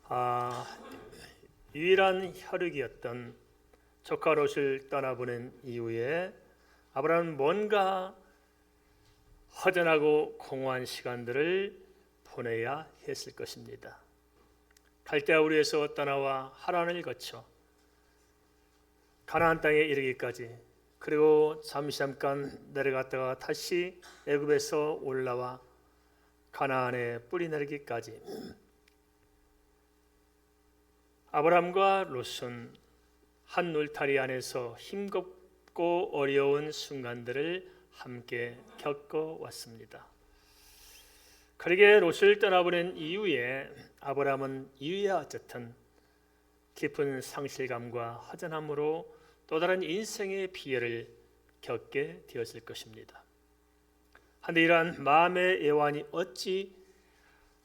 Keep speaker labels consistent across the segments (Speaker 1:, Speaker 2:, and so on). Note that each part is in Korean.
Speaker 1: 아, 유일한 혈육이었던 조카 롯을 떠나보낸 이후에 아브라함은 뭔가 허전하고 공허한 시간들을 보내야 했을 것입니다. 갈대아 우르에서 떠나와 하란을 거쳐 가나안 땅에 이르기까지, 그리고 잠깐 내려갔다가 다시 애굽에서 올라와 가나안에 뿌리 내리기까지 아브라함과 롯은 한 울타리 안에서 힘겹고 어려운 순간들을 함께 겪어왔습니다. 그러게 롯을 떠나보낸 이후에 아브라함은 이유야 어쨌든 깊은 상실감과 허전함으로 또 다른 인생의 비애를 겪게 되었을 것입니다. 한데 이러한 마음의 애환이 어찌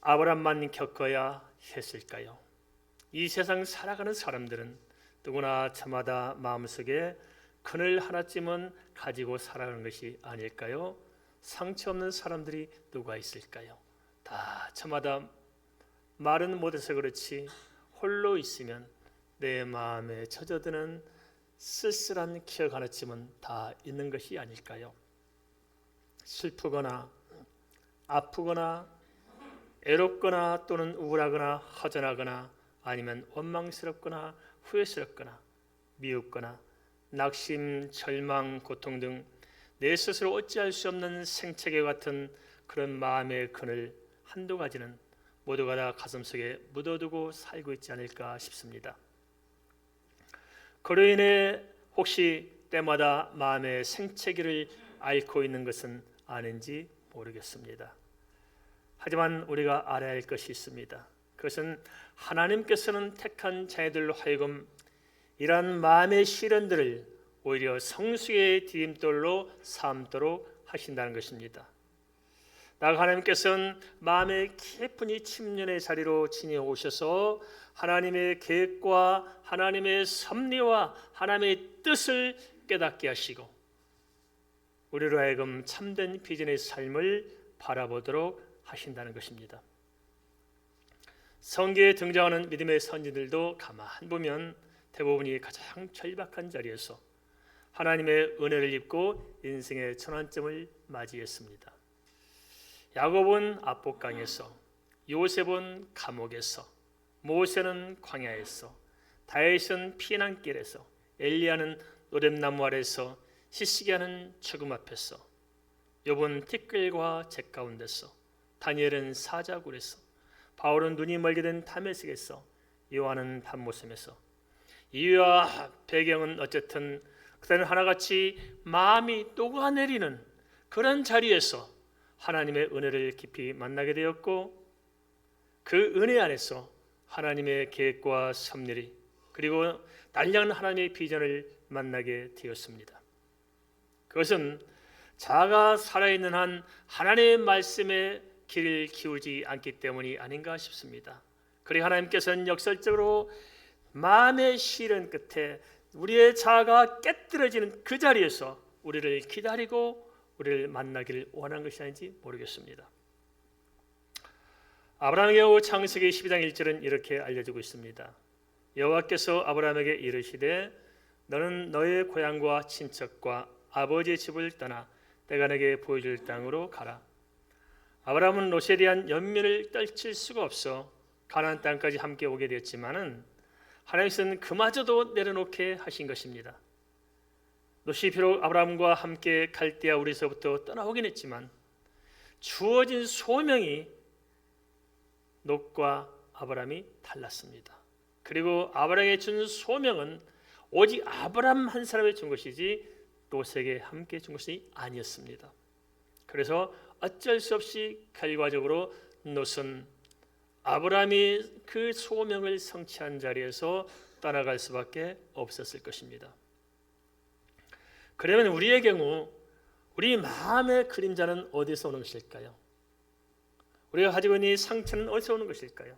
Speaker 1: 아브라함만 겪어야 했을까요? 이 세상 살아가는 사람들은 누구나 저마다 마음속에 그늘 하나쯤은 가지고 살아가는 것이 아닐까요? 상처 없는 사람들이 누가 있을까요? 다 저마다 말은 못해서 그렇지 홀로 있으면 내 마음에 젖어드는 쓸쓸한 기억 하나쯤은 다 있는 것이 아닐까요? 슬프거나 아프거나 애롭거나 또는 우울하거나 허전하거나 아니면 원망스럽거나 후회스럽거나 미웃거나 낙심, 절망, 고통 등 내 스스로 어찌할 수 없는 생채계 같은 그런 마음의 그늘 한두 가지는 모두가 다 가슴속에 묻어두고 살고 있지 않을까 싶습니다. 그로 인해 혹시 때마다 마음의 생채기를 앓고 있는 것은 아닌지 모르겠습니다. 하지만 우리가 알아야 할 것이 있습니다. 그것은 하나님께서는 택한 자녀들로 하여금 이러한 마음의 시련들을 오히려 성숙의 디딤돌로 삼도록 하신다는 것입니다. 나아가 하나님께서는 마음의 깊은 이 침륜의 자리로 지내오셔서 하나님의 계획과 하나님의 섭리와 하나님의 뜻을 깨닫게 하시고 우리로 하여금 참된 비전의 삶을 바라보도록 하신다는 것입니다. 성경에 등장하는 믿음의 선지들도 가만 보면 대부분이 가장 절박한 자리에서 하나님의 은혜를 입고 인생의 전환점을 맞이했습니다. 야곱은 압복강에서, 요셉은 감옥에서, 모세는 광야에서, 다윗은 피난길에서, 엘리야는 노랫나무 아래서, 시시기하는 죽음 앞에서, 욥은 티끌과 재 가운데서, 다니엘은 사자굴에서, 바울은 눈이 멀게 된 다메섹에서, 요한은 밤모섬에서. 이유와 배경은 어쨌든 그때는 하나같이 마음이 녹아내리는 그런 자리에서 하나님의 은혜를 깊이 만나게 되었고, 그 은혜 안에서 하나님의 계획과 섭리 그리고 날려는 하나님의 비전을 만나게 되었습니다. 그것은 자아가 살아있는 한 하나님의 말씀에 귀를 기울이지 않기 때문이 아닌가 싶습니다. 그리고 하나님께서는 역설적으로 마음의 시련 끝에 우리의 자아가 깨뜨려지는 그 자리에서 우리를 기다리고 우리를 만나기를 원한 것이 아닌지 모르겠습니다. 아브라함의 경우 창세기 12장 1절은 이렇게 알려주고 있습니다. 여호와께서 아브라함에게 이르시되 너는 너의 고향과 친척과 아버지의 집을 떠나 내가 내게 보여줄 땅으로 가라. 아브라함은 롯에 대한 연민을 떨칠 수가 없어 가나안 땅까지 함께 오게 되었지만은 하나님께서는 그마저도 내려놓게 하신 것입니다. 롯이 비록 아브라함과 함께 갈대아 우르에서부터 떠나오긴 했지만 주어진 소명이 롯과 아브라함이 달랐습니다. 그리고 아브라함에게 준 소명은 오직 아브라함 한 사람에 준 것이지 롯에게 함께 준 것이 아니었습니다. 그래서 어쩔 수 없이 결과적으로 롯은 아브라함이 그 소명을 성취한 자리에서 떠나갈 수밖에 없었을 것입니다. 그러면 우리의 경우 우리 마음의 그림자는 어디서 오는 것일까요? 우리가 가지고 있는 이 상처는 어디서 오는 것일까요?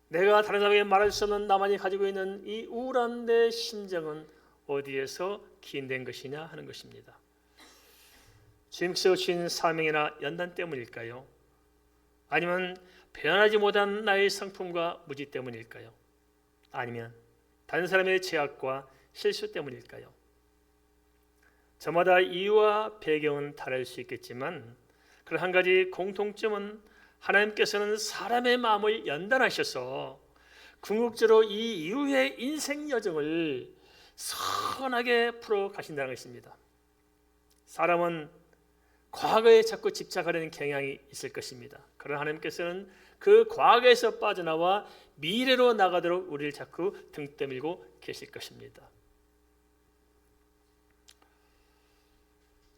Speaker 1: 내가 다른 사람에게 말할 수 없는 나만이 가지고 있는 이 우울한 내 심정은 어디에서 기인된 것이냐 하는 것입니다. 주님께서 주신 사명이나 연단 때문일까요? 아니면 변하지 못한 나의 성품과 무지 때문일까요? 아니면 다른 사람의 죄악과 실수 때문일까요? 저마다 이유와 배경은 다를 수 있겠지만 그런 한 가지 공통점은 하나님께서는 사람의 마음을 연단하셔서 궁극적으로 이 이후의 인생 여정을 선하게 풀어 가신다는 것입니다. 사람은 과거에 자꾸 집착하려는 경향이 있을 것입니다. 그러나 하나님께서는 그 과거에서 빠져나와 미래로 나가도록 우리를 자꾸 등 떠밀고 계실 것입니다.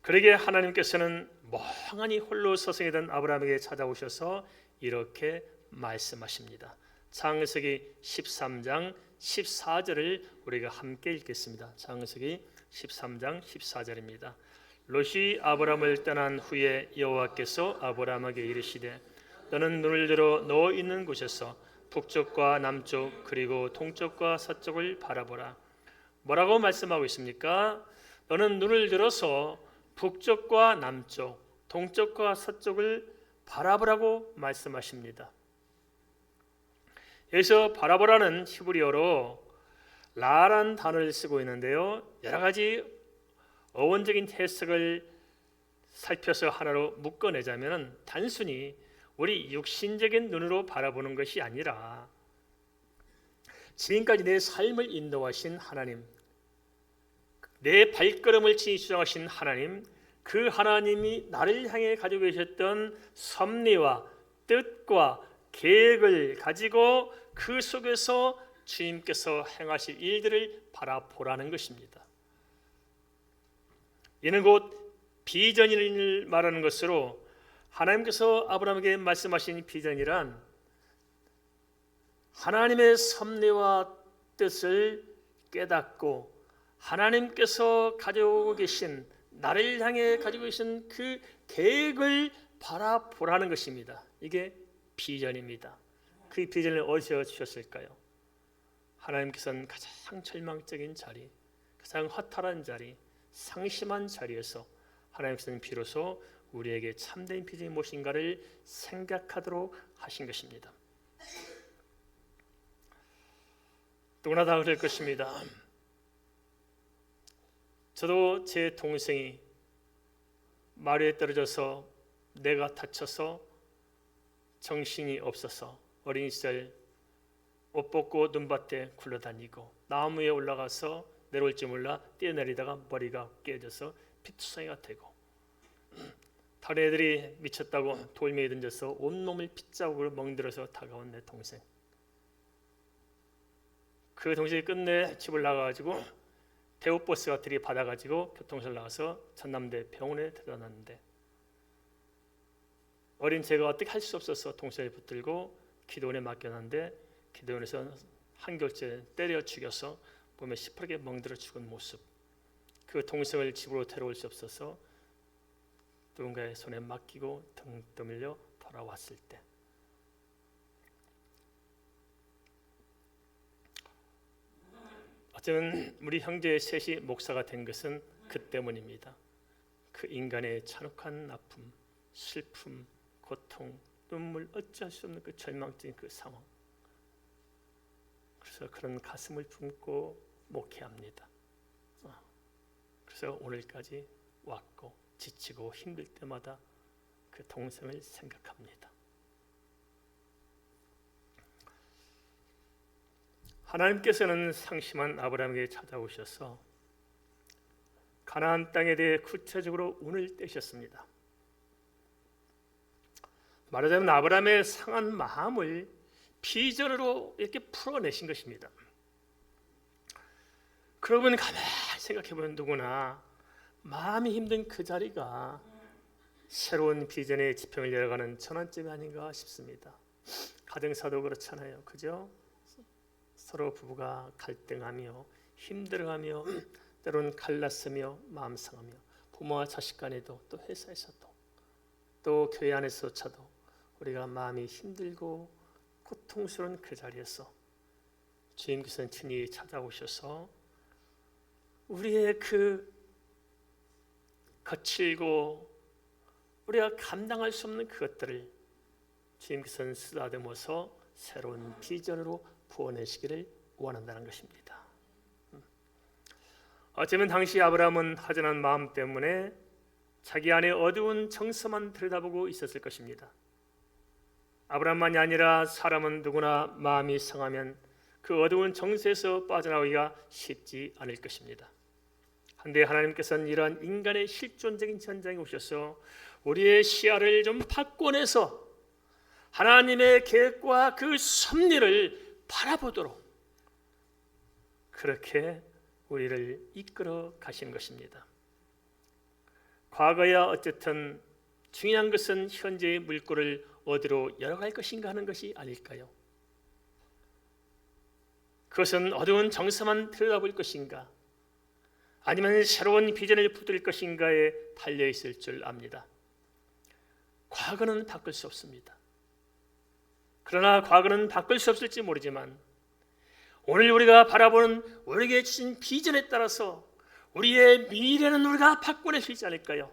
Speaker 1: 그러기에 하나님께서는 멍하니 홀로 서성이던 아브라함에게 찾아오셔서 이렇게 말씀하십니다. 창세기 13장 14절을 우리가 함께 읽겠습니다. 창세기 13장 14절입니다. 롯이 아브라함을 떠난 후에 여호와께서 아브라함에게 이르시되 너는 눈을 들어 너 있는 곳에서 북쪽과 남쪽 그리고 동쪽과 서쪽을 바라보라. 뭐라고 말씀하고 있습니까? 너는 눈을 들어서 북쪽과 남쪽, 동쪽과 서쪽을 바라보라고 말씀하십니다. 여기서 바라보라는 히브리어로 라란 단어를 쓰고 있는데요. 여러 가지 어원적인 해석을 살펴서 하나로 묶어내자면 단순히 우리 육신적인 눈으로 바라보는 것이 아니라 지금까지 내 삶을 인도하신 하나님, 내 발걸음을 지휘하신 하나님, 그 하나님이 나를 향해 가지고 계셨던 섭리와 뜻과 계획을 가지고 그 속에서 주님께서 행하실 일들을 바라보라는 것입니다. 이는 곧 비전을 말하는 것으로 하나님께서 아브라함에게 말씀하신 비전이란 하나님의 섭리와 뜻을 깨닫고 하나님께서 가지고 계신 나를 향해 가지고 계신 그 계획을 바라보라는 것입니다. 이게 비전입니다. 그 비전을 어디서 주셨을까요? 하나님께서는 가장 절망적인 자리, 가장 허탈한 자리, 상심한 자리에서 하나님께서는 비로소 우리에게 참된 비전이 무엇인가를 생각하도록 하신 것입니다. 누구나 다 그럴 것입니다. 저도 제 동생이 마루에 떨어져서 뇌가 다쳐서 정신이 없어서 어린 시절 옷 벗고 눈밭에 굴러다니고 나무 위에 올라가서 내려올지 몰라 뛰어내리다가 머리가 깨져서 피투성이가 되고 다른 애들이 미쳤다고 돌멩이 던져서 온몸을 핏자국으로 멍들어서 다가온 내 동생. 그 동생이 끝내 집을 나가가지고 대우버스가 들이받아가지고 교통사고를 나가서 전남대 병원에 데려다 놨는데 어린 제가 어떻게 할 수 없어서 동생을 붙들고 기도원에 맡겨놨는데 기도원에서 한결째 때려 죽여서 몸에 시퍼렇게 멍들어 죽은 모습. 그 동생을 집으로 데려올 수 없어서 누군가의 손에 맡기고 등 떠밀려 돌아왔을 때 어쩌면 우리 형제 셋이 목사가 된 것은 그 때문입니다. 그 인간의 잔혹한 아픔, 슬픔, 고통, 눈물, 어찌할 수 없는 그 절망적인 그 상황. 그래서 그런 가슴을 품고 목회합니다. 그래서 오늘까지 왔고 지치고 힘들 때마다 그 동생을 생각합니다. 하나님께서는 상심한 아브라함에게 찾아오셔서 가나안 땅에 대해 구체적으로 운을 떼셨습니다. 말하자면 아브라함의 상한 마음을 비전으로 이렇게 풀어내신 것입니다. 그러고 보니 가만히 생각해보면 누구나 마음이 힘든 그 자리가 새로운 비전의 지평을 열어가는 전환점이 아닌가 싶습니다. 가정사도 그렇잖아요. 그죠? 서로 부부가 갈등하며 힘들어하며 때로는 갈랐으며 마음 상하며 부모와 자식 간에도 또 회사에서도 또 교회 안에서조차도 우리가 마음이 힘들고 고통스러운 그 자리에서 주님께서는 친히 찾아오셔서 우리의 그 거칠고 우리가 감당할 수 없는 그것들을 주님께서는 쓰다듬어서 새로운 비전으로 부어내시기를 원한다는 것입니다. 어쩌면 당시 아브라함은 허전한 마음 때문에 자기 안에 어두운 정서만 들여다보고 있었을 것입니다. 아브라함만이 아니라 사람은 누구나 마음이 상하면 그 어두운 정서에서 빠져나오기가 쉽지 않을 것입니다. 한데 하나님께서는 이러한 인간의 실존적인 현장에 오셔서 우리의 시야를 좀 바꿔내서 하나님의 계획과 그 섭리를 바라보도록 그렇게 우리를 이끌어 가시는 것입니다. 과거야 어쨌든 중요한 것은 현재의 물꼬를 어디로 열어갈 것인가 하는 것이 아닐까요? 그것은 어두운 정서만 들여다볼 것인가 아니면 새로운 비전을 붙들 것인가에 달려있을 줄 압니다. 과거는 바꿀 수 없습니다. 그러나 과거는 바꿀 수 없을지 모르지만 오늘 우리가 바라보는 우리에게 주신 비전에 따라서 우리의 미래는 우리가 바꿔낼 수 있지 않을까요?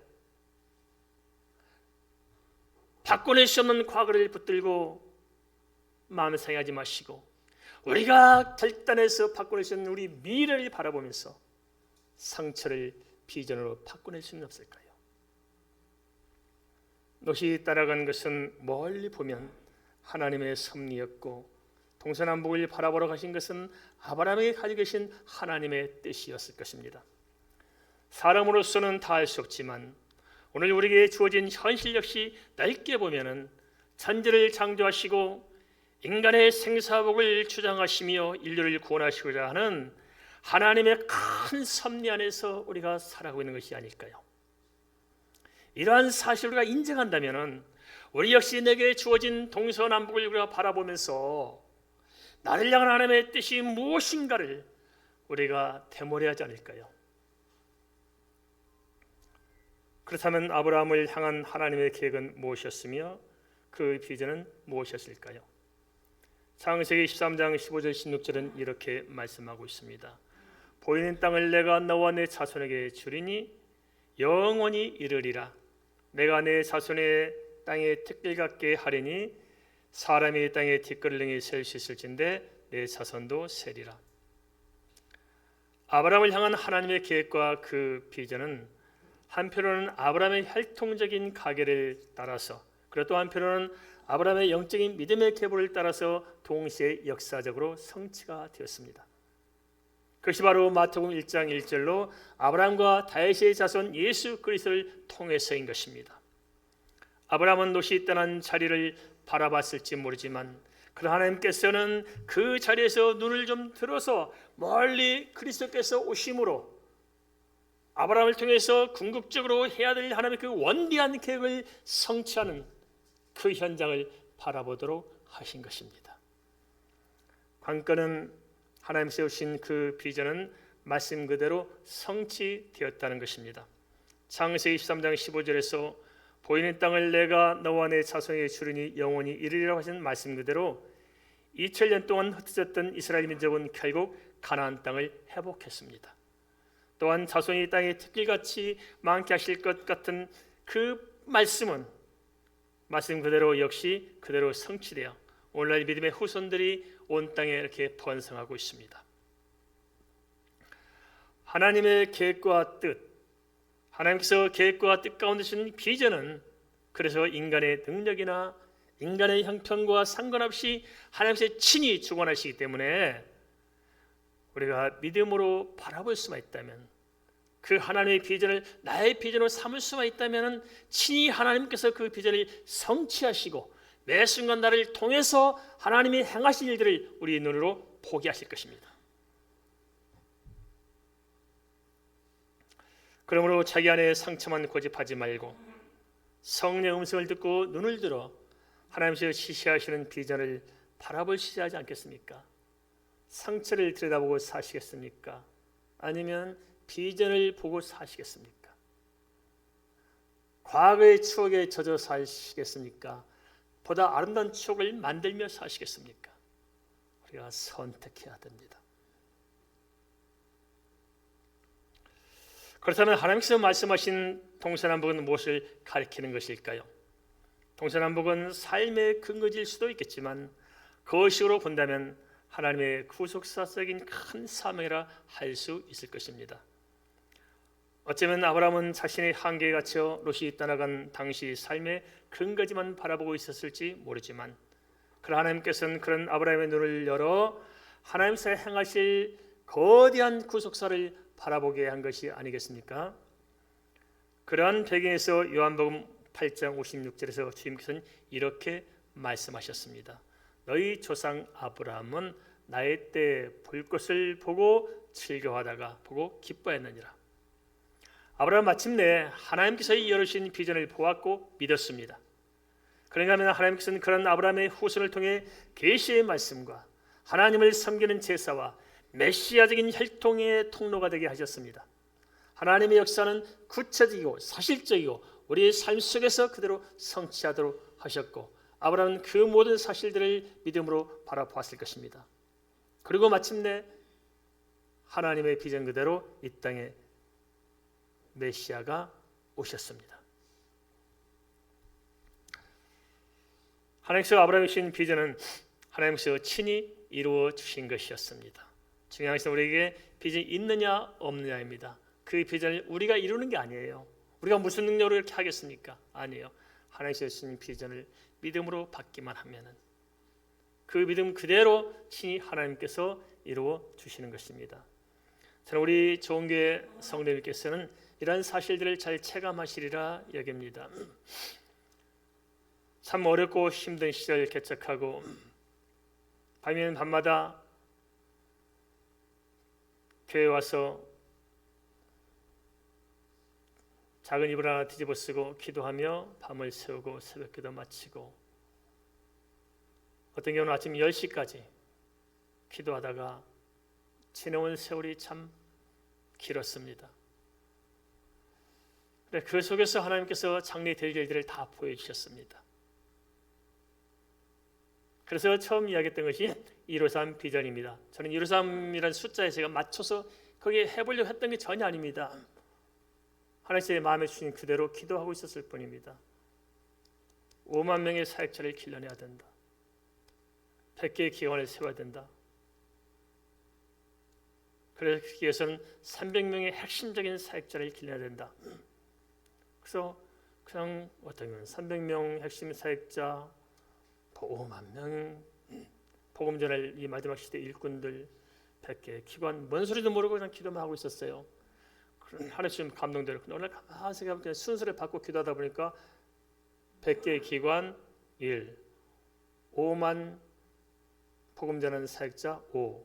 Speaker 1: 바꿔낼 수 없는 과거를 붙들고 마음을 상하지 마시고 우리가 결단해서 바꿔낼 수 있는 우리 미래를 바라보면서 상처를 비전으로 바꿔낼 수는 없을까요? 롯이 따라간 것은 멀리 보면 하나님의 섭리였고 동서남북을 바라보러 가신 것은 아브라함에게 가지고 계신 하나님의 뜻이었을 것입니다. 사람으로서는 다 알 수 없지만 오늘 우리에게 주어진 현실 역시 넓게 보면은 천지를 창조하시고 인간의 생사복을 주장하시며 인류를 구원하시고자 하는 하나님의 큰 섭리 안에서 우리가 살아가고 있는 것이 아닐까요? 이러한 사실을 우리가 인정한다면은 우리 역시 내게 주어진 동서남북을 우리가 바라보면서 나를 향한 하나님의 뜻이 무엇인가를 우리가 되물어야지 않을까요? 그렇다면 아브라함을 향한 하나님의 계획은 무엇이었으며 그 비전은 무엇이었을까요? 창세기 13장 15절 16절은 이렇게 말씀하고 있습니다. 보이는 땅을 내가 너와 내 자손에게 주리니 영원히 이르리라. 내가 내 자손의 땅에 특길 갖게 하리니 사람이 땅에 뒷걸음이 셀 수 있을진데 내 자손도 세리라. 아브라함을 향한 하나님의 계획과 그 비전은 한편으로는 아브라함의 혈통적인 가계를 따라서 그리고 또 한편으로는 아브라함의 영적인 믿음의 계보를 따라서 동시에 역사적으로 성취가 되었습니다. 그것이 바로 마태복음 1장 1절로 아브라함과 다윗의 자손 예수 그리스도를 통해서인 것입니다. 아브라함은 롯이 떠난 자리를 바라봤을지 모르지만 그러나 하나님께서는 그 자리에서 눈을 좀 들어서 멀리 그리스도께서 오심으로 아브라함을 통해서 궁극적으로 해야 될 하나님의 그 원대한 계획을 성취하는 그 현장을 바라보도록 하신 것입니다. 관건은 하나님 세우신 그 비전은 말씀 그대로 성취되었다는 것입니다. 창세기 23장 15절에서 보이는 땅을 내가 너와 내 자손에게 주리니 영원히 이르리라고 하신 말씀 그대로 2000년 동안 흩어졌던 이스라엘 민족은 결국 가나안 땅을 회복했습니다. 또한 자손이 땅에 특길같이 많게 하실 것 같은 그 말씀은 말씀 그대로 역시 그대로 성취되어 오늘날 믿음의 후손들이 온 땅에 이렇게 번성하고 있습니다. 하나님의 계획과 뜻, 하나님께서 계획과 뜻 가운데 주신 비전은 그래서 인간의 능력이나 인간의 형편과 상관없이 하나님께서 친히 주관하시기 때문에 우리가 믿음으로 바라볼 수만 있다면 그 하나님의 비전을 나의 비전으로 삼을 수만 있다면 친히 하나님께서 그 비전을 성취하시고 매 순간 나를 통해서 하나님이 행하신 일들을 우리 눈으로 보게 하실 것입니다. 그러므로 자기 안에 상처만 고집하지 말고 성령의 음성을 듣고 눈을 들어 하나님께서 지시하시는 비전을 바라보시지 않겠습니까? 상처를 들여다보고 사시겠습니까? 아니면 비전을 보고 사시겠습니까? 과거의 추억에 젖어 사시겠습니까? 보다 아름다운 추억을 만들며 사시겠습니까? 우리가 선택해야 됩니다. 그렇다면 하나님께서 말씀하신 동서남북은 무엇을 가리키는 것일까요? 동서남북은 삶의 근거지일 수도 있겠지만 거식으로 본다면 하나님의 구속사적인 큰 사명이라 할 수 있을 것입니다. 어쩌면 아브라함은 자신의 한계에 갇혀 롯이 떠나간 당시 삶의 근거지만 바라보고 있었을지 모르지만 그러나 하나님께서는 그런 아브라함의 눈을 열어 하나님께서 행하실 거대한 구속사를 바라보게 한 것이 아니겠습니까? 그러한 배경에서 요한복음 8장 56절에서 주님께서는 이렇게 말씀하셨습니다. 너희 조상 아브라함은 나의 때 볼 것을 보고 즐거워하다가 보고 기뻐했느니라. 아브라함은 마침내 하나님께서 이루신 비전을 보았고 믿었습니다. 그런가 하면 하나님께서는 그런 아브라함의 후손을 통해 계시의 말씀과 하나님을 섬기는 제사와 메시아적인 혈통의 통로가 되게 하셨습니다. 하나님의 역사는 구체적이고 사실적이고 우리의 삶 속에서 그대로 성취하도록 하셨고 아브라함은 그 모든 사실들을 믿음으로 바라보았을 것입니다. 그리고 마침내 하나님의 비전 그대로 이 땅에 메시아가 오셨습니다. 하나님께서 아브라함에게 주신 비전은 하나님께서 친히 이루어 주신 것이었습니다. 중요한 것은 우리에게 비전이 있느냐 없느냐입니다. 그 비전을 우리가 이루는 게 아니에요. 우리가 무슨 능력으로 이렇게 하겠습니까? 아니에요. 하나님께서 주신 비전을 믿음으로 받기만 하면은 그 믿음 그대로 친히 하나님께서 이루어 주시는 것입니다. 저는 우리 좋은교회 성도님께서는 이러한 사실들을 잘 체감하시리라 여깁니다. 참 어렵고 힘든 시절 개척하고 밤이면 밤마다 교회 와서 작은 이불 하나 뒤집어 쓰고 기도하며 밤을 새우고 새벽기도 마치고 어떤 경우는 아침 10시까지 기도하다가 지내온 세월이 참 길었습니다. 그 속에서 하나님께서 장래될 일들을 다 보여주셨습니다. 그래서 처음 이야기했던 것이 153 비전입니다. 저는 153이라는 숫자에 제가 맞춰서 거기에 해보려고 했던 게 전혀 아닙니다. 하나님의 마음에 주신 그대로 기도하고 있었을 뿐입니다. 5만 명의 사역자를 길러내야 된다. 100개의 기관을 세워야 된다. 그래서 위해서는 300명의 핵심적인 사역자를 길러내야 된다. 그래서 그냥 어떤 경우는 300명 핵심 사역자, 5만 명 복음 전할 이 마지막 시대 일꾼들 100개의 기관, 뭔 소리도 모르고 그냥 기도만 하고 있었어요. 하나님 감동대로 오늘 가만히 생각해보면 순서를 받고 기도하다 보니까 100개의 기관 1, 5만 복음 전하는 사역자 5,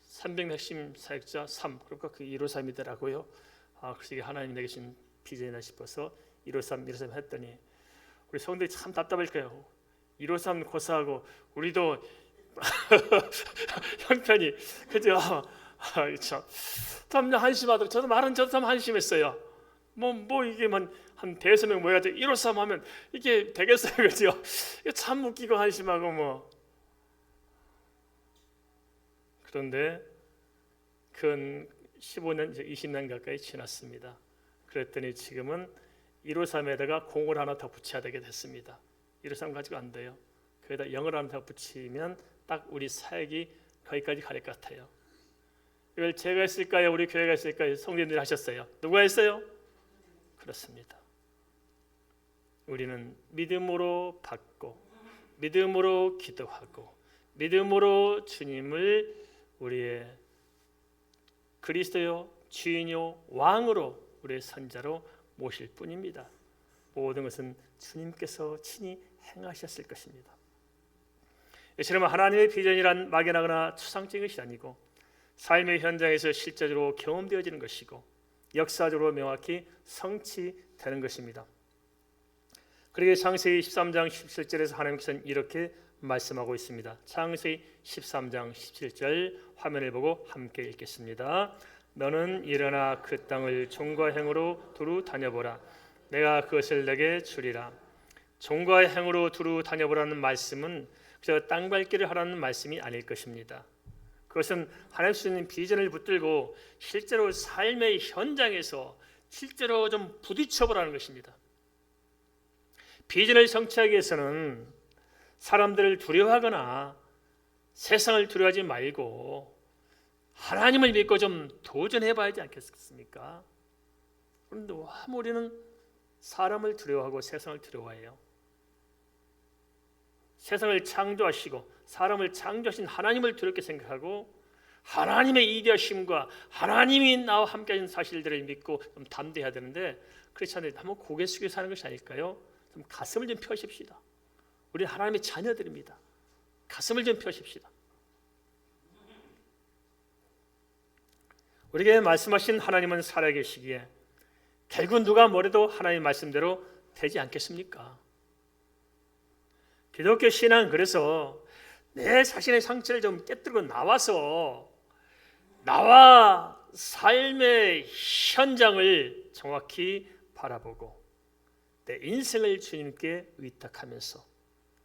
Speaker 1: 300 핵심 사역자 3. 그러니까 그 153이더라고요. 그래서 이게 하나님 내게 주신 비전이나 싶어서 153 했더니 우리 성도들이 참 답답할 거예요. 153 고사하고 우리도 형편이 그죠? 참 한심하더라고요. 저도 참 한심했어요. 뭐 이게만 한 대여섯 명 모여가지고 153 하면 이게 되겠어요, 그죠? 이게 참 웃기고 한심하고 뭐. 그런데 근 15년, 20년 가까이 지났습니다. 그랬더니 지금은 153에다가 공을 하나 더 붙여야 되게 됐습니다. 153 가지고 안 돼요. 거기다 0을 하나 더 붙이면 딱 우리 사역이 거기까지 갈 것 같아요. 이걸 제가 했을까요? 우리 교회가 했을까요? 성도님들이 하셨어요. 누가 했어요? 그렇습니다. 우리는 믿음으로 받고 믿음으로 기도하고 믿음으로 주님을 우리의 그리스도요 주인요 왕으로 우리의 선자로 모실 뿐입니다. 모든 것은 주님께서 친히 행하셨을 것입니다. 이처럼 하나님의 비전이란 막연하거나 추상적인 것이 아니고 삶의 현장에서 실제적으로 경험되어지는 것이고 역사적으로 명확히 성취되는 것입니다. 그러기에 창세기 13장 17절에서 하나님께서는 이렇게 말씀하고 있습니다. 창세기 13장 17절 화면을 보고 함께 읽겠습니다. 너는 일어나 그 땅을 종과 행으로 두루 다녀보라. 내가 그것을 내게 주리라. 종과 행으로 두루 다녀보라는 말씀은 그저 땅밟기를 하라는 말씀이 아닐 것입니다. 그것은 하나님 주시는 비전을 붙들고 실제로 삶의 현장에서 실제로 좀 부딪혀보라는 것입니다. 비전을 성취하기 위해서는 사람들을 두려워하거나 세상을 두려워하지 말고 하나님을 믿고 좀 도전해 봐야 하지 않겠습니까? 그런데 왜 우리는 사람을 두려워하고 세상을 두려워해요? 세상을 창조하시고 사람을 창조하신 하나님을 두렵게 생각하고 하나님의 이대하심과 하나님이 나와 함께 하신 사실들을 믿고 좀 담대해야 되는데 그렇지 않아요. 한번 고개 숙여 사는 것이 아닐까요? 좀 가슴을 좀 펴십시다. 우리는 하나님의 자녀들입니다. 가슴을 좀 펴십시다. 우리에게 말씀하신 하나님은 살아계시기에 결국 누가 뭐래도 하나님 말씀대로 되지 않겠습니까? 기독교 신앙은 그래서 내 자신의 상처를 좀 깨뜨리고 나와서 나와 삶의 현장을 정확히 바라보고 내 인생을 주님께 위탁하면서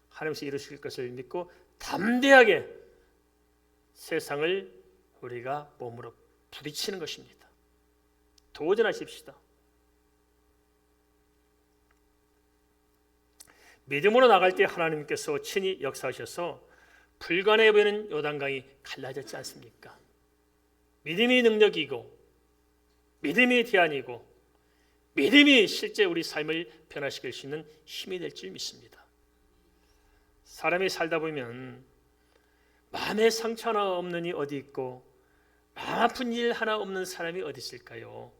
Speaker 1: 하나님께서 이루실 것을 믿고 담대하게 세상을 우리가 몸으로 부딪히는 것입니다. 도전하십시다. 믿음으로 나갈 때 하나님께서 친히 역사하셔서 불가능해 보이는 요단강이 갈라졌지 않습니까? 믿음이 능력이고 믿음이 대안이고 믿음이 실제 우리 삶을 변화시킬 수 있는 힘이 될 줄 믿습니다. 사람이 살다 보면 마음에 상처 하나 없는 이 어디 있고 마음 아픈 일 하나 없는 사람이 어디 있을까요?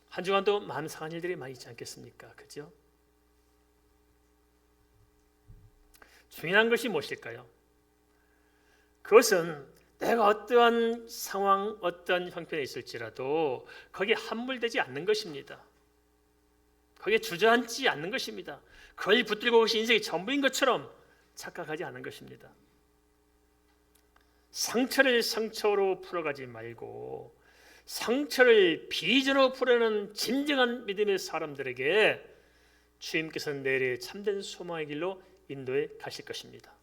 Speaker 1: 한 주간도 마음 상한 일들이 많이 있지 않겠습니까? 그죠? 중요한 것이 무엇일까요? 그것은 내가 어떠한 상황, 어떠한 형편에 있을지라도 거기에 함몰되지 않는 것입니다. 거기에 주저앉지 않는 것입니다. 그걸 붙들고 그것이 인생의 전부인 것처럼 착각하지 않는 것입니다. 상처를 상처로 풀어가지 말고 상처를 비전으로 풀어내는 진정한 믿음의 사람들에게 주님께서는 내일의 참된 소망의 길로 인도해 가실 것입니다.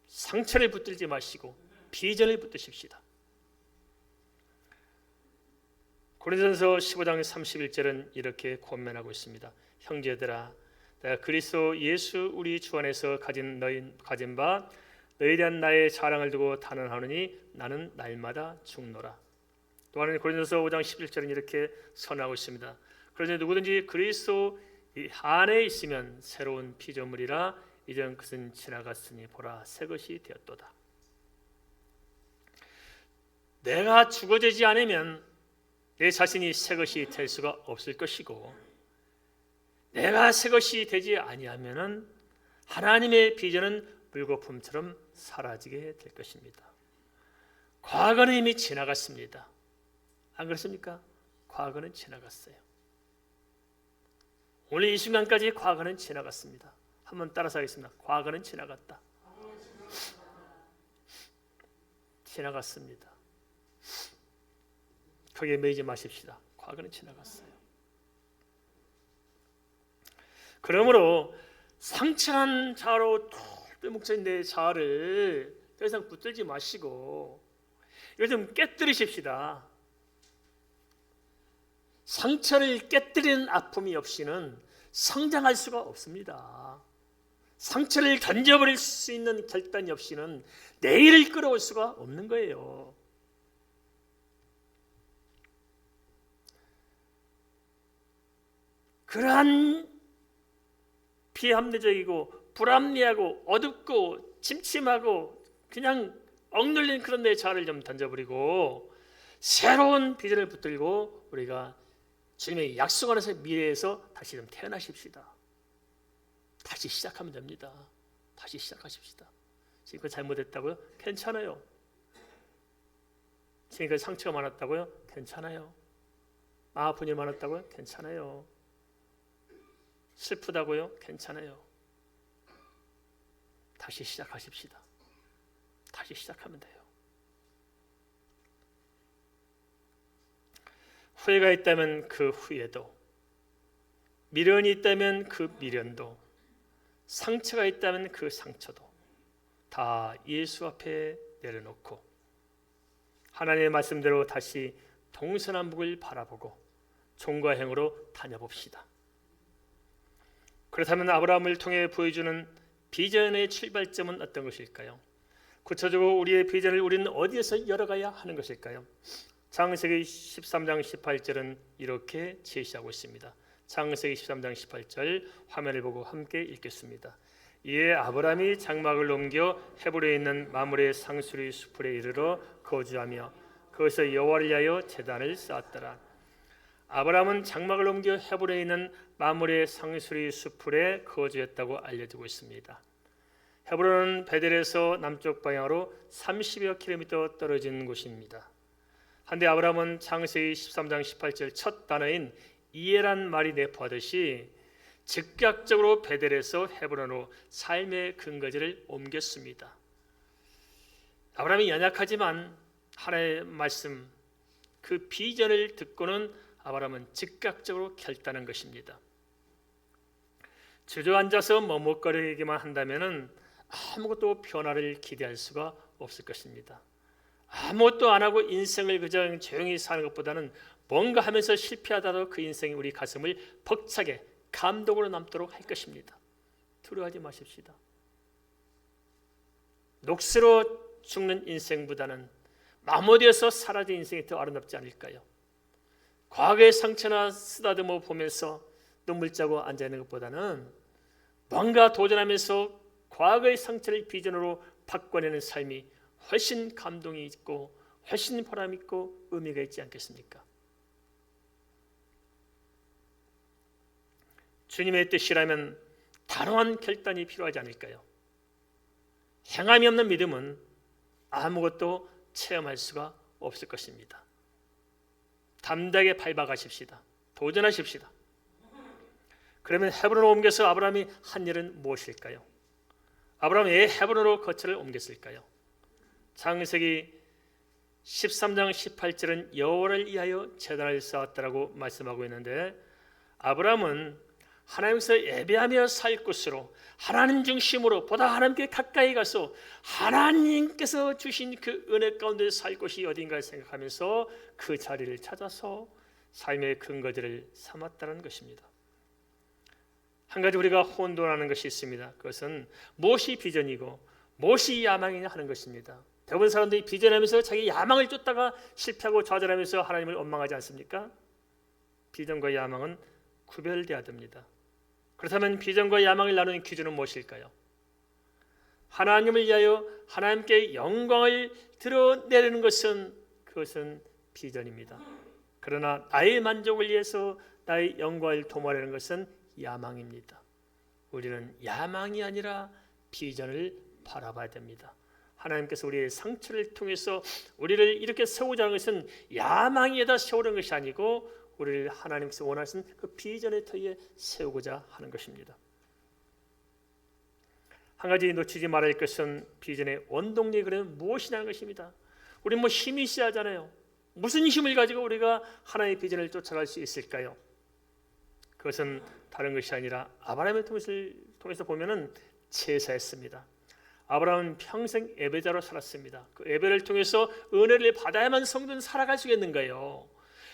Speaker 1: 상처를 붙들지 마시고 비전을 붙드십시다. 고린도전서 15장 31절은 이렇게 권면하고 있습니다. 형제들아, 내가 그리스도 예수 우리 주 안에서 가진 바 너희에 대한 나의 자랑을 두고 단언하노니 나는 날마다 죽노라. 또한 고린도서 5장 11절은 이렇게 선언하고 있습니다. 그러니 누구든지 그리스도 안에 있으면 새로운 피조물이라 이전 것은 지나갔으니 보라 새 것이 되었도다. 내가 죽어지지 않으면 내 자신이 새 것이 될 수가 없을 것이고 내가 새 것이 되지 아니하면은 하나님의 비전은 물거품처럼 사라지게 될 것입니다. 과거는 이미 지나갔습니다. 안 그렇습니까? 과거는 지나갔어요. 오늘 이 순간까지 과거는 지나갔습니다. 한번 따라서 하겠습니다. 과거는 지나갔다. 지나갔습니다. 거기에 매이지 마십시다. 과거는 지나갔어요. 그러므로 상처난 자로 똘똘 뭉쳐있는 내 자를 더 이상 붙들지 마시고 이걸 좀 깨뜨리십시다. 상처를 깨뜨리는 아픔이 없이는 성장할 수가 없습니다. 상처를 던져버릴 수 있는 결단이 없이는 내일을 끌어올 수가 없는 거예요. 그러한 비합리적이고 불합리하고 어둡고 침침하고 그냥 억눌린 그런 내 자아를 좀 던져버리고 새로운 비전을 붙들고 우리가 주님의 약속 안에서 미래에서 다시 좀 태어나십시다. 다시 시작하면 됩니다. 다시 시작하십시다. 지금까지 잘못했다고요? 괜찮아요. 지금까지 상처가 많았다고요? 괜찮아요. 마음 아픈 일 많았다고요? 괜찮아요. 슬프다고요? 괜찮아요. 다시 시작하십시다. 다시 시작하면 돼요. 후회가 있다면 그 후회도, 미련이 있다면 그 미련도, 상처가 있다면 그 상처도 다 예수 앞에 내려놓고 하나님의 말씀대로 다시 동서남북을 바라보고 종과 행으로 다녀봅시다. 그렇다면 아브라함을 통해 보여주는 비전의 출발점은 어떤 것일까요? 구체적으로 우리의 비전을 우리는 어디에서 열어가야 하는 것일까요? 창세기 13장 18절은 이렇게 제시하고 있습니다. 창세기 13장 18절 화면을 보고 함께 읽겠습니다. 이에 아브라함이 장막을 옮겨 헤브론에 있는 마므레 상수리 수풀에 이르러 거주하며 거기서 여호와를 위하여 제단을 쌓았더라. 아브라함은 장막을 옮겨 헤브론에 있는 마므레 상수리 수풀에 거주했다고 알려지고 있습니다. 헤브론은 베델에서 남쪽 방향으로 30여 킬로미터 떨어진 곳입니다. 한데 아브라함은 창세기 13장 18절 첫 단어인 이해란 말이 내포하듯이 즉각적으로 베델에서 헤브론으로 삶의 근거지를 옮겼습니다. 아브라함이 연약하지만 하나님의 말씀, 그 비전을 듣고는 아브라함은 즉각적으로 결단한 것입니다. 주저앉아서 머뭇거리기만 한다면 아무것도 변화를 기대할 수가 없을 것입니다. 아무것도 안 하고 인생을 그저 조용히 사는 것보다는 뭔가 하면서 실패하다도 그 인생이 우리 가슴을 벅차게 감동으로 남도록 할 것입니다. 두려워하지 마십시다. 녹슬어 죽는 인생보다는 마무리해서 사라진 인생이 더 아름답지 않을까요? 과거의 상처나 쓰다듬어 보면서 눈물 짜고 앉아있는 것보다는 뭔가 도전하면서 과거의 상처를 비전으로 바꿔내는 삶이 훨씬 감동이 있고 훨씬 보람 있고 의미가 있지 않겠습니까? 주님의 뜻이라면 단호한 결단이 필요하지 않을까요? 행함이 없는 믿음은 아무것도 체험할 수가 없을 것입니다. 담대하게 밟아가십시다. 도전하십시다. 그러면 헤브론으로 옮겨서 아브라함이 한 일은 무엇일까요? 아브라함이 왜 헤브론으로 거처를 옮겼을까요? 창세기 13장 18절은 여호와를 위하여 제단을 쌓았다라고 말씀하고 있는데, 아브라함은 하나님께서 예배하며 살 곳으로 하나님 중심으로 보다 하나님께 가까이 가서 하나님께서 주신 그 은혜 가운데 살 곳이 어딘가 생각하면서 그 자리를 찾아서 삶의 근거지를 삼았다는 것입니다. 한 가지 우리가 혼돈하는 것이 있습니다. 그것은 무엇이 비전이고 무엇이 야망이냐 하는 것입니다. 대부분 사람들이 비전하면서 자기 야망을 쫓다가 실패하고 좌절하면서 하나님을 원망하지 않습니까? 비전과 야망은 구별되어야 됩니다. 그렇다면 비전과 야망을 나누는 기준은 무엇일까요? 하나님을 위하여 하나님께 영광을 드러내는 것은 그것은 비전입니다. 그러나 나의 만족을 위해서 나의 영광을 도모하려는 것은 야망입니다. 우리는 야망이 아니라 비전을 바라봐야 됩니다. 하나님께서 우리의 상처를 통해서 우리를 이렇게 세우자는 것은 야망에다 세우는 것이 아니고 우리를 하나님께서 원하시는 그 비전의 터에 세우고자 하는 것입니다. 한 가지 놓치지 말아야 할 것은 비전의 원동력이 그러면 무엇이냐는 것입니다. 우리는 힘이 있어야 하잖아요. 무슨 힘을 가지고 우리가 하나님의 비전을 쫓아갈 수 있을까요? 그것은 다른 것이 아니라 아브라함을 통해서 보면은 제사했습니다. 아브라함은 평생 예배자로 살았습니다. 그 예배를 통해서 은혜를 받아야만 성도는 살아갈 수 있는 거예요.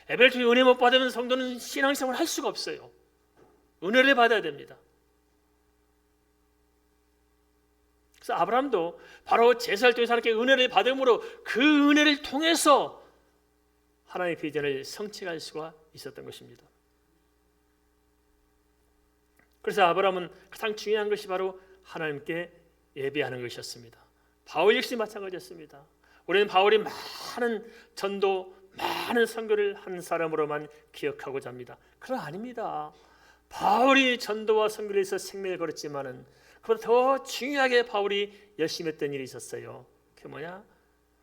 Speaker 1: 예배를 통해 은혜 못 받으면 성도는 신앙생활을 할 수가 없어요. 은혜를 받아야 됩니다. 그래서 아브라함도 바로 제사를 통해서 하나님께 은혜를 받음으로 그 은혜를 통해서 하나님의 비전을 성취할 수가 있었던 것입니다. 그래서 아브라함은 가장 중요한 것이 바로 하나님께 예배하는 것이었습니다. 바울 역시 마찬가지였습니다. 우리는 바울이 많은 전도, 많은 선교를 한 사람으로만 기억하고자 합니다. 그건 아닙니다. 바울이 전도와 선교를 해서 생명을 걸었지만은 그보다 더 중요하게 바울이 열심히 했던 일이 있었어요. 그게 뭐냐?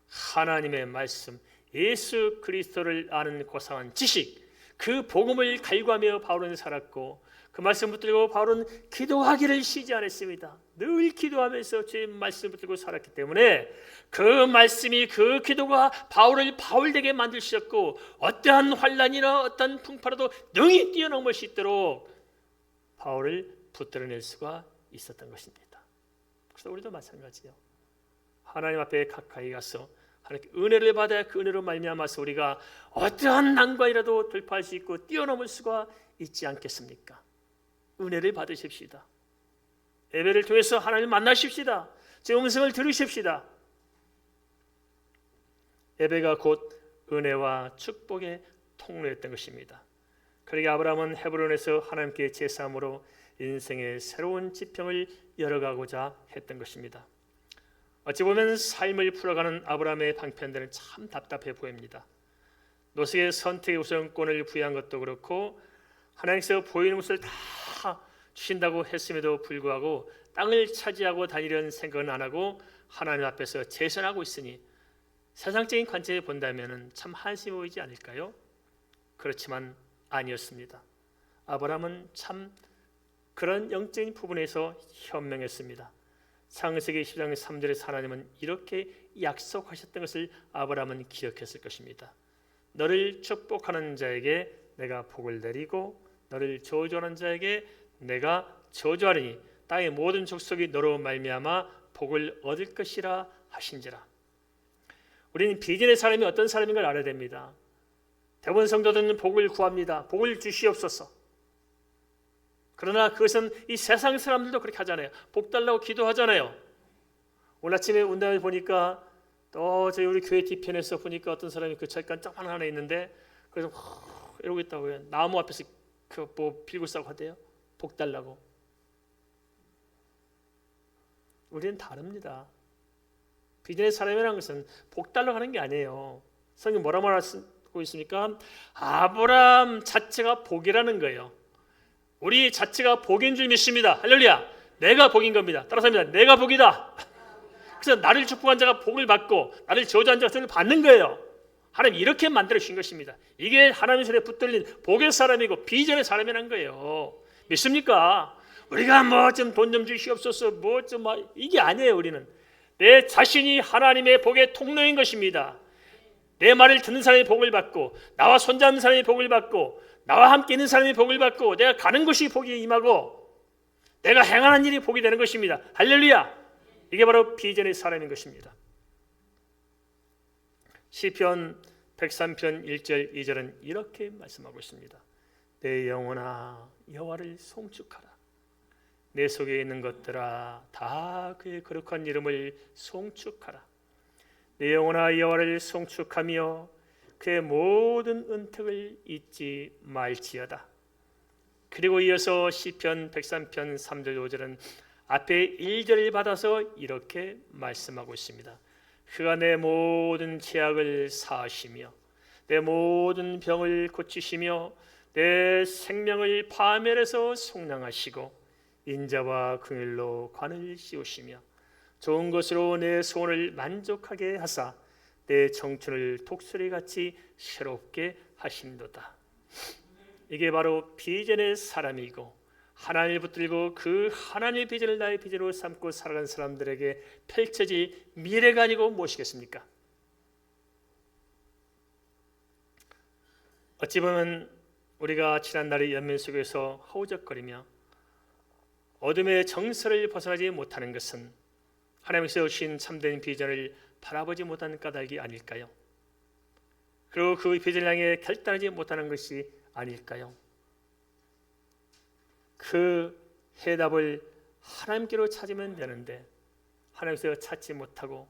Speaker 1: 하나님의 말씀, 예수 그리스도를 아는 고상한 지식, 그 복음을 갈구하며 바울은 살았고, 그 말씀 붙들고 바울은 기도하기를 쉬지 않았습니다. 늘 기도하면서 주의 말씀 붙들고 살았기 때문에 그 말씀이, 그 기도가 바울을 바울되게 만드셨고, 어떠한 환난이나 어떠한 풍파라도 능히 뛰어넘을 수 있도록 바울을 붙들어낼 수가 있었던 것입니다. 그래서 우리도 마찬가지요. 하나님 앞에 가까이 가서 하나님께 은혜를 받아야 그 은혜로 말미암아서 우리가 어떠한 난관이라도 돌파할 수 있고 뛰어넘을 수가 있지 않겠습니까? 은혜를 받으십시다. 예배를 통해서 하나님을 만나십시다. 제 음성을 들으십시다. 예배가 곧 은혜와 축복의 통로였던 것입니다. 그러기에 아브라함은 헤브론에서 하나님께 제사함으로 인생의 새로운 지평을 열어가고자 했던 것입니다. 어찌 보면 삶을 풀어가는 아브라함의 방편들은 참 답답해 보입니다. 노석의 선택의 우선권을 부여한 것도 그렇고 하나님께서 보이는 것을 다 주신다고 했음에도 불구하고 땅을 차지하고 다니려는 생각은 안 하고 하나님 앞에서 제선하고 있으니 세상적인 관점에 본다면 참 한심해 보이지 않을까요? 그렇지만 아니었습니다. 아브라함은 참 그런 영적인 부분에서 현명했습니다. 창세기 10장 3절에서 하나님은 이렇게 약속하셨던 것을 아브라함은 기억했을 것입니다. 너를 축복하는 자에게 내가 복을 내리고 너를 저주하는 자에게 내가 저주하리니 땅의 모든 족속이 너로 말미암아 복을 얻을 것이라 하신지라. 우리는 비전의 사람이 어떤 사람인 걸 알아야 됩니다. 대부분 성도들은 복을 구합니다. 복을 주시옵소서. 그러나 그것은 이 세상 사람들도 그렇게 하잖아요. 복 달라고 기도하잖아요. 오늘 아침에 운동을 보니까 또 저희 우리 교회 뒤편에서 보니까 어떤 사람이 그 절간 조그만 하나 있는데 그래서 이러고 있다고요. 나무 앞에서 그 뭐 빌고 싸고 하대요. 복 달라고. 우리는 다릅니다. 비전의 사람이라는 것은 복 달라고 하는 게 아니에요. 성경 뭐라고 말하고 있습니까? 아브라함 자체가 복이라는 거예요. 우리 자체가 복인 줄 믿습니다. 할렐루야. 내가 복인 겁니다. 따라서 합니다. 내가 복이다. 그래서 나를 축복한 자가 복을 받고 나를 저주한 자가 저를 받는 거예요. 하나님 이렇게 만들어 주신 것입니다. 이게 하나님의 손에 붙들린 복의 사람이고 비전의 사람이라는 거예요. 믿습니까? 우리가 뭐 좀 돈 좀 주시옵소서 뭐 좀 이게 아니에요. 우리는 내 자신이 하나님의 복의 통로인 것입니다. 내 말을 듣는 사람이 복을 받고 나와 손잡는 사람이 복을 받고 나와 함께 있는 사람이 복을 받고 내가 가는 곳이 복이 임하고 내가 행하는 일이 복이 되는 것입니다. 할렐루야. 이게 바로 비전의 사람인 것입니다. 시편 103편 1절 2절은 이렇게 말씀하고 있습니다. 내 영혼아 여호와를 송축하라. 내 속에 있는 것들아 다 그의 거룩한 이름을 송축하라. 내 영혼아 여호와를 송축하며 그의 모든 은택을 잊지 말지어다. 그리고 이어서 시편 103편 3절 5절은 앞에 1절을 받아서 이렇게 말씀하고 있습니다. 그가 내 모든 죄악을 사하시며 내 모든 병을 고치시며 내 생명을 파멸해서 속량하시고 인자와 긍휼로 관을 씌우시며 좋은 것으로 내 소원을 만족하게 하사 내 청춘을 독수리같이 새롭게 하심도다. 이게 바로 비전의 사람이고 하나님을 붙들고 그 하나님의 비전을 나의 비전으로 삼고 살아가는 사람들에게 펼쳐질 미래가 아니고 무엇이겠습니까? 어찌 보면 우리가 지난날의 연민 속에서 허우적거리며 어둠의 정서를 벗어나지 못하는 것은 하나님께서 주신 참된 비전을 바라보지 못하는 까닭이 아닐까요? 그리고 그 비전을 향해 결단하지 못하는 것이 아닐까요? 그 해답을 하나님께로 찾으면 되는데 하나님께서 찾지 못하고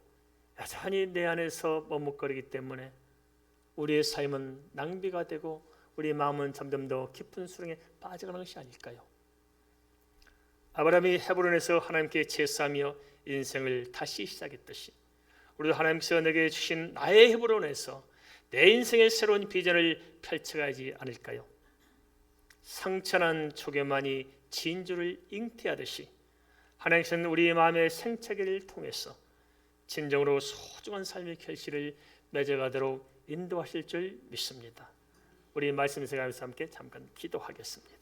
Speaker 1: 여전히 내 안에서 머뭇거리기 때문에 우리의 삶은 낭비가 되고 우리 마음은 점점 더 깊은 수렁에 빠져가는 것이 아닐까요? 아브라함이 헤브론에서 하나님께 제사하며 인생을 다시 시작했듯이 우리도 하나님께서 내게 주신 나의 헤브론에서 내 인생의 새로운 비전을 펼쳐가지 않을까요? 상처난 조개만이 진주를 잉태하듯이 하나님께서는 우리 마음의 생채기를 통해서 진정으로 소중한 삶의 결실을 맺어가도록 인도하실 줄 믿습니다. 우리 말씀에서 함께 잠깐 기도하겠습니다.